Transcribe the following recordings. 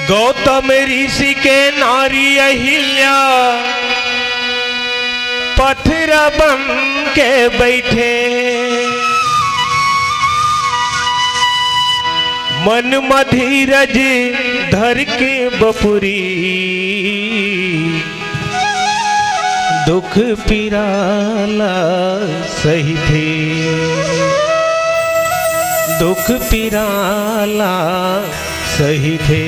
गौतम ऋषि के नारी अहिल्या पत्थर बन के बैठे, मन मधीरज धर के बपुरी, दुख पिराला सही थे, दुख पिराला सही थे।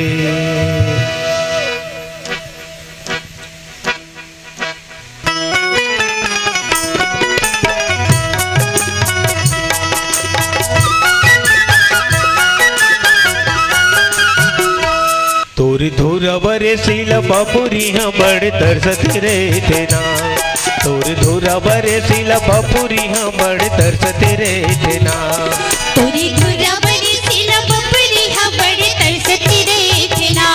तोर धुर बरे सील बपुरी हाँ बड़ तरसत रे थे ना, तोर धुर बरे सील बपुरी हाँ बड़ तरसत रे थे ना, तोरी धुरा बरी सील बपुरी हाँ बड़ तरसत रे थे ना,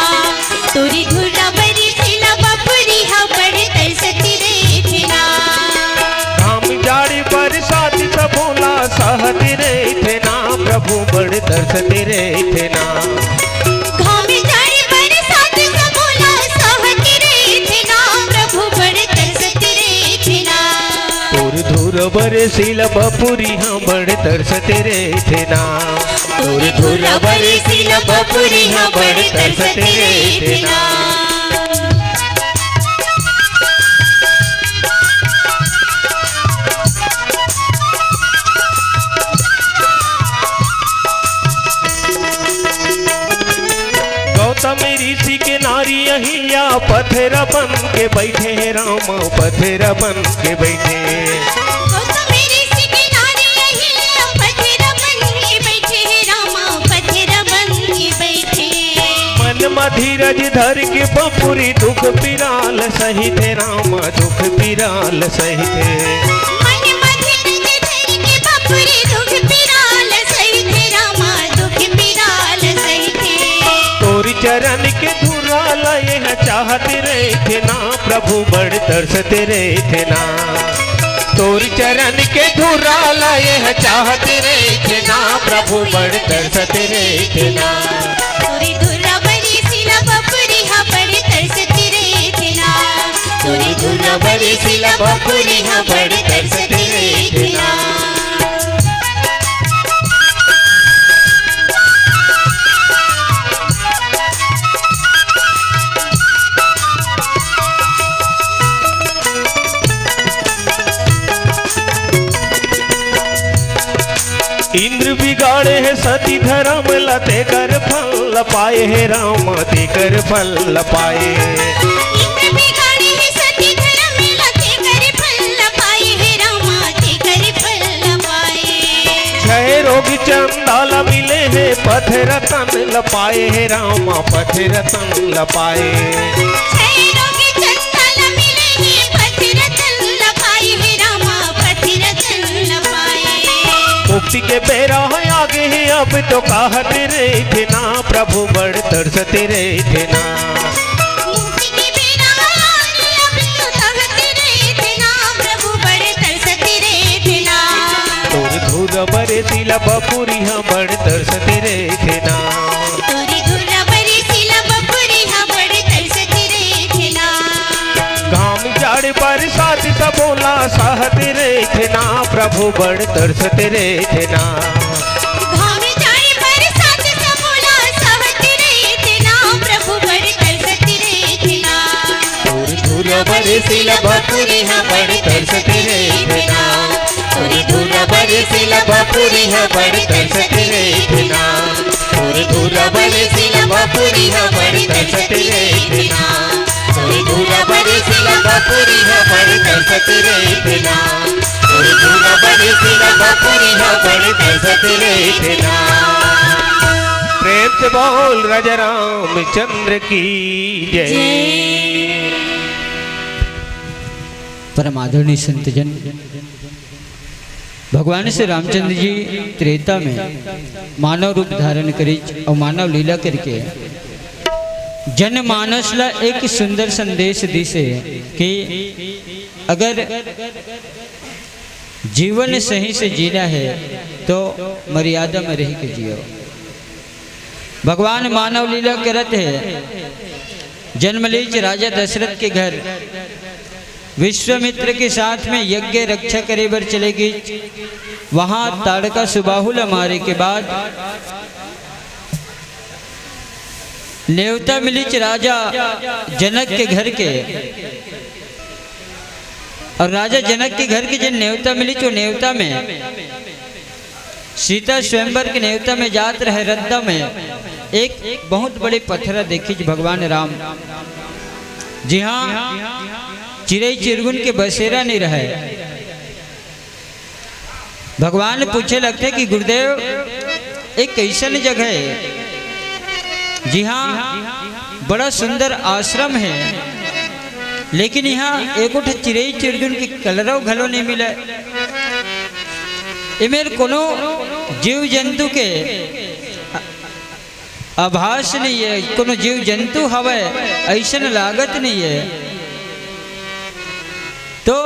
तोरी धुरा बरी सील बपुरी हाँ बड़ तरसत रे थे ना। घाम जाड़ी बरसात प्रभुला सहत रे थे ना, प्रभु बड़ तरसत रे थे ना, घाम जाड़ी बरसात प्रभुला सहत रे थे ना, प्रभु बड़ तरसत रे थे ना। तोर धुर बरे सील बपुरी हाँ बड़ तरसत रे थे ना, तोर धुर बरे सील बपुरी हाँ बड़ तरसत रे थे ना। गौतम ऋषि के नारी अहिल्या पत्थर बन के बैठे हैं राम, पत्थर बन के बैठे, गौतम ऋषि के नारी अहिल्या पत्थर बन के बैठे हैं रामा, पत्थर बन के बैठे, मन मधीरज धर के बपुरी, दुख पिराल सही थे राम, दुख पिराल सही थे, मन मधीरज धर के बपुरी, दुख पिराल सही थे रामा, दुख पिराल सही थे। तोरी चरण के धुराल यह चाहत रे थे ना, प्रभु बड़ तरसत रे थे ना, तोरी चरण के धुराल यह चाहत रे थे ना, प्रभु बड़ तरसत रे थे ना, तोरी धुरा बरी सीला बपुरी हाँ बड़ तरसत रे थे ना, तोरी धुरा बरी सीला बपुरी हाँ बड़ तरसत रे थे ना। इंद्र बिगाड़े है सती धर्म लते कर फल पाए है राम, ते कर फल पाए, इंद्र बिगाड़े है सती धर्म लते कर फल पाए है रामा, ते कर फल पाए, छह रोग चंदाल मिले है पत्थर तन लपाए है राम, पत्थर तन लपाए, छह रोग चंदाल मिले हैं पत्थर तन लपाए है रामा, पत्थर तन लपाए, मुक्ति के बेरा है आगे है अब तो कहत रे थे ना, प्रभु बड़ तरसत रे थे ना, मुक्ति के बेरा आगे अब तो कहत रे थे ना, प्रभु बड़ तरसत रे थे ना। तोर धुर बरे सीला बपुरी हाँ बड़ तरसत रे थे ना, तोरी धुरा बरी सीला बपुरी हाँ बड़ तरसत रे थे ना, घाम जाड़ बरसात सबोला सहत रे थे ना, प्रभु बड़ तरसत रे थे ना, घाम जाए बरसात सबोला सहत रे थे ना, प्रभु बड़ तरसत रे थे ना, तोर धुर बरे सीला बपुरी हाँ बड़ तरसत रे थे ना, तोर धुर बरे सीला बपुरी हाँ बड़ तरसत रे थे ना, तोर धुर बरे सीला बपुरी हाँ बड़ तरसत रे थे ना, तोर धुर बरे सीला बपुरी हाँ बड़ तरसत रे थे ना, तोर धुर बरे सीला बपुरी हाँ बड़ तरसत रे थे ना। प्रेम से बोल राजा रामचंद्र की जय। परम आदरणीय संतजन, भगवान श्री रामचंद्र जी त्रेता में मानव रूप धारण करी और मानव लीला करके जनमानस ला एक सुंदर संदेश दिसे कि अगर जीवन सही से जीना है तो मर्यादा में रह के जियो। भगवान मानव लीला करत है। जन्म लीच राजा दशरथ के घर विश्वामित्र के साथ में यज्ञ रक्षा करे बर चलेगी। वहां ताड़का सुबाहुला मारे के बाद नेवता मिलीच राजा जनक के घर के, और राजा जनक के घर के जो नेवता मिली वो नेवता में सीता स्वयंवर के नेवता में जात रहे रद्दा में एक बहुत बड़े पत्थर देखी भगवान राम। जी हाँ, चिड़ई चिरगुन के बसेरा नहीं रहे। भगवान पूछे लगते कि गुरुदेव एक कैसन जगह है। जी हाँ, बड़ा सुंदर आश्रम है, लेकिन यहाँ एक चिड़ई चिरगुन की कलरव घलो नहीं मिले। इमेर कोनो जीव जंतु के आभास नहीं है, कोनो जीव जंतु हवे ऐसन लागत नहीं है। तो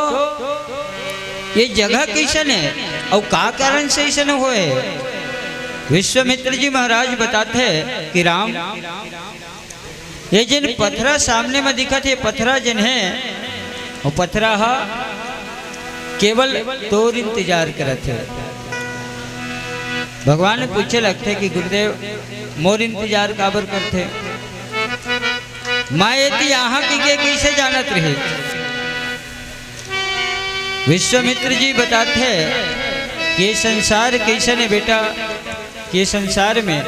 ये जगह कैसन है और का कारण से ऐसा हुए। विश्वामित्र जी महाराज बताते हैं कि राम, ये जिन पत्थरा सामने में दिखा थे, पत्थरा जिन है वो पत्थरा हा केवल तोर इंतजार करते है। भगवान पूछे लगते कि गुरुदेव मोर इंतजार काबर करते। माँ ये यहाँ की कैसे जानत रहे। विश्वामित्र जी बताते हैं कि संसार कैसन है बेटा, कि संसार में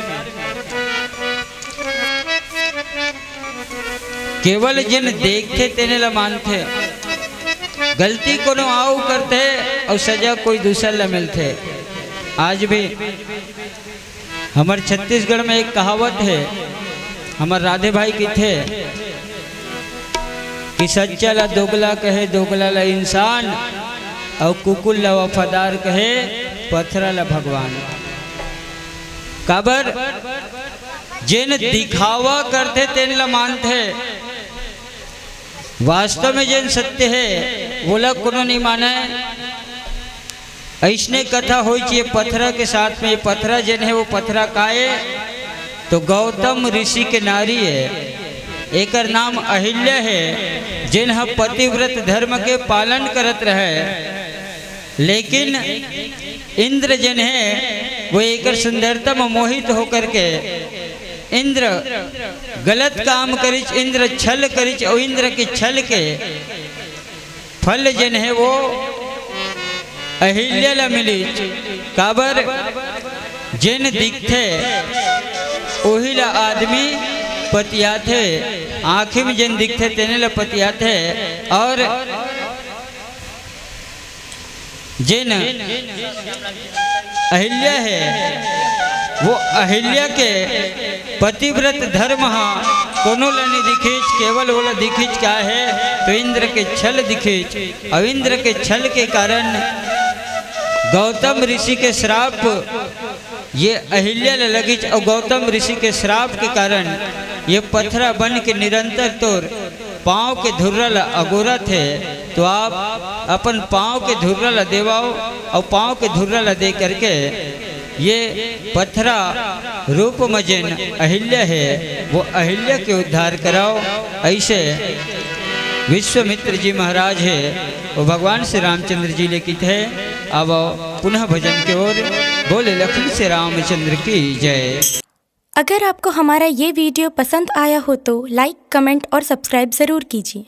केवल जिन देखते तेने ला मानते, गलती कोनो आओ करते और सजा कोई दूसरा ला मिलते। आज भी हमारे छत्तीसगढ़ में एक कहावत है, हमारे राधे भाई की थे कि सच्चा ला दोगला कहे, दोगला ला इंसान, और कुकुल ला वफादार कहे, पत्थरा ला भगवान। काबर जिन दिखावा करते तेन ला मानते, वास्तव में जिन सत्य है वो लोग कोनो नहीं माने। ऐसने कथा हो चाहिए पत्थरा के साथ में। पत्थरा जिन है वो पत्थरा काए तो गौतम ऋषि के नारी है, एक नाम अहिल्या है, जिन हम पतिव्रत धर्म के पालन करत रहे। लेकिन इंद्र जिन है वो एक सुंदरता में मोहित होकर के इंद्र गलत काम करिच, इंद्र छल करिच, और इंद्र के छल के फल जिन है वो अहिल्या ला मिली। काबर जिन दिखते वही ला आदमी पतियाथे, आँखी में जिन दिखते तेने ला पतियाथे। और जिन अहिल्या है वो अहिल्या के पतिव्रत धर्म हाँ कोनो ला नहीं दिखीच, केवल वो ला दिखीच क्या है तो इंद्र के छल दिखीच। और इंद्र के छल के कारण गौतम ऋषि के श्राप ये अहिल्या ला लगिच, और गौतम ऋषि के श्राप के कारण ये पत्थरा बन के निरंतर तोर पाँव के धुर्रा ला अगोरा थे। तो आप अपन पाँव के धुर्रा ला देवाओ, और पाँव के धुर्रा ला दे करके ये पत्थरा रूप में जिन अहिल्या है वो अहिल्या के उद्धार कराओ। ऐसे विश्वामित्र जी महाराज है वो भगवान श्री रामचंद्र जी लिखित है। अब पुनः भजन की ओर बोले लक्ष्मण श्री रामचंद्र की जय। अगर आपको हमारा ये वीडियो पसंद आया हो तो लाइक, कमेंट और सब्सक्राइब ज़रूर कीजिए।